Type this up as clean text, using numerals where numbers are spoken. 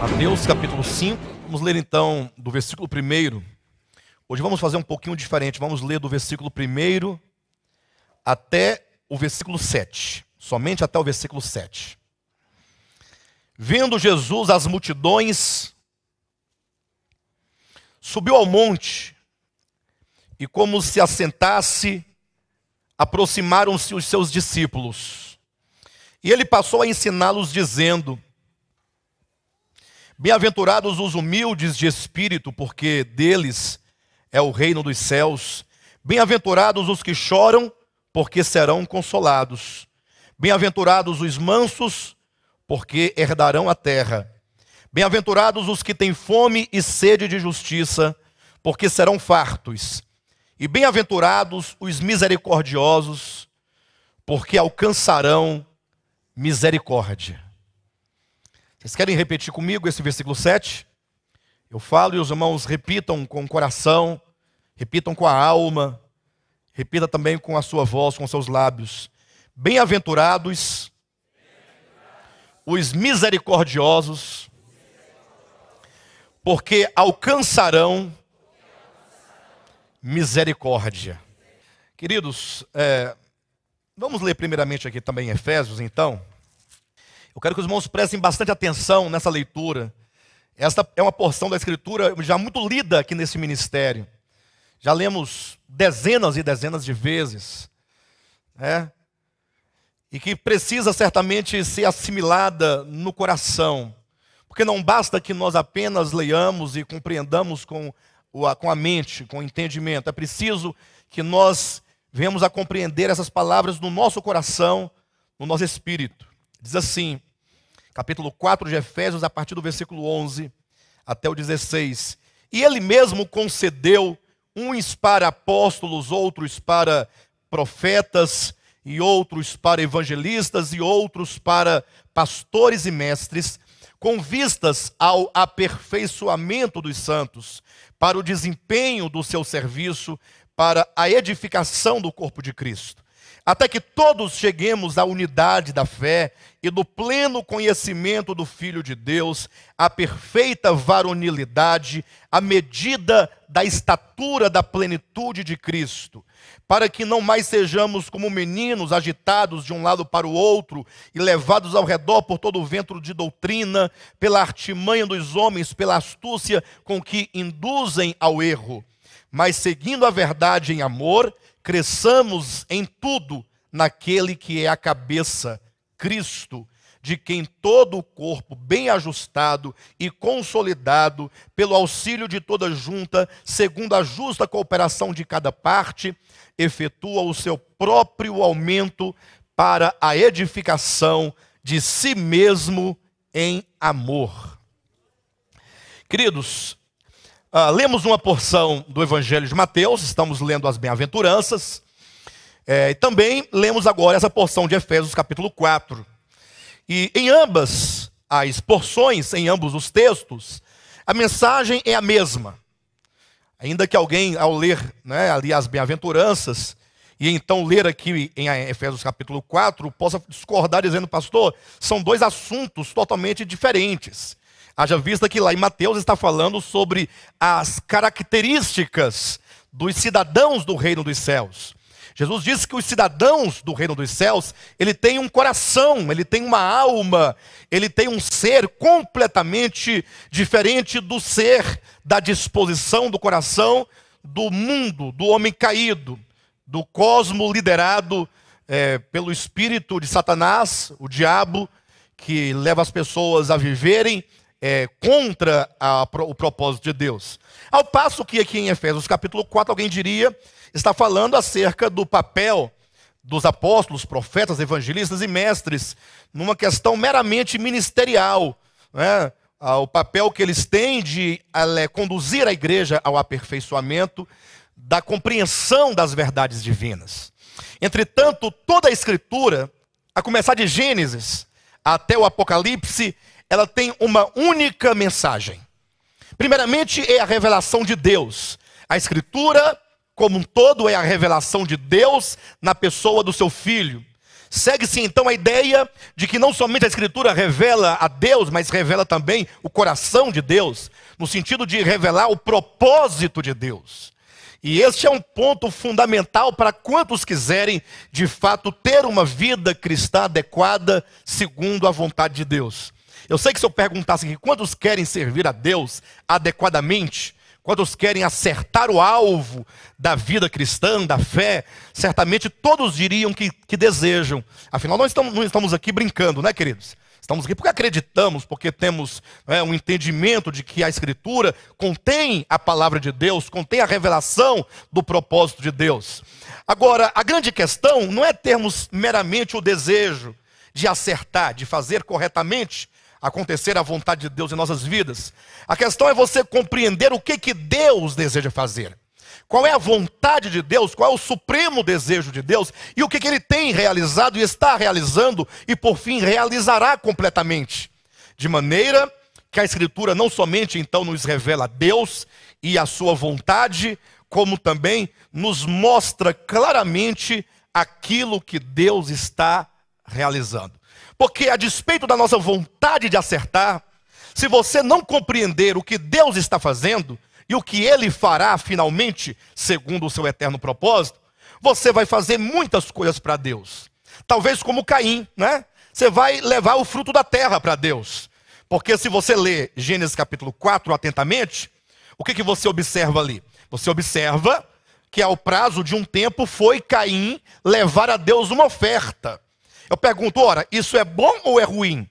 Mateus capítulo 5, vamos ler então do versículo 1. Hoje vamos fazer um pouquinho diferente, vamos ler do versículo 1 até o versículo 7, somente até o versículo 7. Vendo Jesus as multidões, subiu ao monte, e como se assentasse, aproximaram-se os seus discípulos. E ele passou a ensiná-los, dizendo: Bem-aventurados os humildes de espírito, porque deles é o reino dos céus. Bem-aventurados os que choram, porque serão consolados. Bem-aventurados os mansos, porque herdarão a terra. Bem-aventurados os que têm fome e sede de justiça, porque serão fartos. E bem-aventurados os misericordiosos, porque alcançarão misericórdia. Vocês querem repetir comigo esse versículo 7? Eu falo e os irmãos repitam com o coração, repitam com a alma, repita também com a sua voz, com seus lábios. Bem-aventurados os misericordiosos, porque alcançarão misericórdia. Queridos, vamos ler primeiramente aqui também em Efésios, então. Eu quero que os irmãos prestem bastante atenção nessa leitura. Esta é uma porção da Escritura já muito lida aqui nesse ministério. Já lemos dezenas e dezenas de vezes, né? E que precisa certamente ser assimilada no coração. Porque não basta que nós apenas leiamos e compreendamos com a mente, com o entendimento. É preciso que nós venhamos a compreender essas palavras no nosso coração, no nosso espírito. Diz assim, capítulo 4 de Efésios, a partir do versículo 11 até o 16. E ele mesmo concedeu uns para apóstolos, outros para profetas, e outros para evangelistas, e outros para pastores e mestres, com vistas ao aperfeiçoamento dos santos, para o desempenho do seu serviço, para a edificação do corpo de Cristo, até que todos cheguemos à unidade da fé e do pleno conhecimento do Filho de Deus, à perfeita varonilidade, à medida da estatura da plenitude de Cristo, para que não mais sejamos como meninos agitados de um lado para o outro e levados ao redor por todo o vento de doutrina, pela artimanha dos homens, pela astúcia com que induzem ao erro, mas seguindo a verdade em amor, cresçamos em tudo naquele que é a cabeça, Cristo, de quem todo o corpo, bem ajustado e consolidado, pelo auxílio de toda junta, segundo a justa cooperação de cada parte, efetua o seu próprio aumento para a edificação de si mesmo em amor. Queridos, lemos uma porção do Evangelho de Mateus, estamos lendo as bem-aventuranças, e também lemos agora essa porção de Efésios capítulo 4. E em ambas as porções, em ambos os textos, a mensagem é a mesma. Ainda que alguém, ao ler, ali as bem-aventuranças, e então ler aqui em Efésios capítulo 4, possa discordar dizendo: pastor, são dois assuntos totalmente diferentes. Haja vista que lá em Mateus está falando sobre as características dos cidadãos do reino dos céus. Jesus disse que os cidadãos do reino dos céus, ele tem um coração, ele tem uma alma, ele tem um ser completamente diferente do ser, da disposição do coração do mundo, do homem caído, do cosmo liderado pelo espírito de Satanás, o diabo, que leva as pessoas a viverem contra o propósito de Deus. Ao passo que aqui em Efésios capítulo 4, alguém diria, está falando acerca do papel dos apóstolos, profetas, evangelistas e mestres, numa questão meramente ministerial, né? O papel que eles têm de conduzir a igreja ao aperfeiçoamento da compreensão das verdades divinas. Entretanto, toda a Escritura, a começar de Gênesis até o Apocalipse, ela tem uma única mensagem. Primeiramente, é a revelação de Deus. A Escritura, como um todo, é a revelação de Deus na pessoa do seu Filho. Segue-se então a ideia de que não somente a Escritura revela a Deus, mas revela também o coração de Deus, no sentido de revelar o propósito de Deus. E este é um ponto fundamental para quantos quiserem, de fato, ter uma vida cristã adequada segundo a vontade de Deus. Eu sei que se eu perguntasse aqui, quantos querem servir a Deus adequadamente, quantos querem acertar o alvo da vida cristã, da fé, certamente todos diriam que desejam. Afinal, nós não estamos aqui brincando, né, queridos? Estamos aqui porque acreditamos, porque temos um entendimento de que a Escritura contém a palavra de Deus, contém a revelação do propósito de Deus. Agora, a grande questão não é termos meramente o desejo de acertar, de fazer corretamente acontecer a vontade de Deus em nossas vidas. A questão é você compreender o que Deus deseja fazer. Qual é a vontade de Deus, qual é o supremo desejo de Deus e o que Ele tem realizado e está realizando e por fim realizará completamente. De maneira que a Escritura não somente então nos revela Deus e a sua vontade, como também nos mostra claramente aquilo que Deus está realizando. Porque a despeito da nossa vontade de acertar, se você não compreender o que Deus está fazendo e o que Ele fará finalmente, segundo o seu eterno propósito, você vai fazer muitas coisas para Deus. Talvez como Caim, né? Você vai levar o fruto da terra para Deus. Porque se você ler Gênesis capítulo 4 atentamente, o que você observa ali? Você observa que ao prazo de um tempo foi Caim levar a Deus uma oferta. Eu pergunto, ora, isso é bom ou é ruim?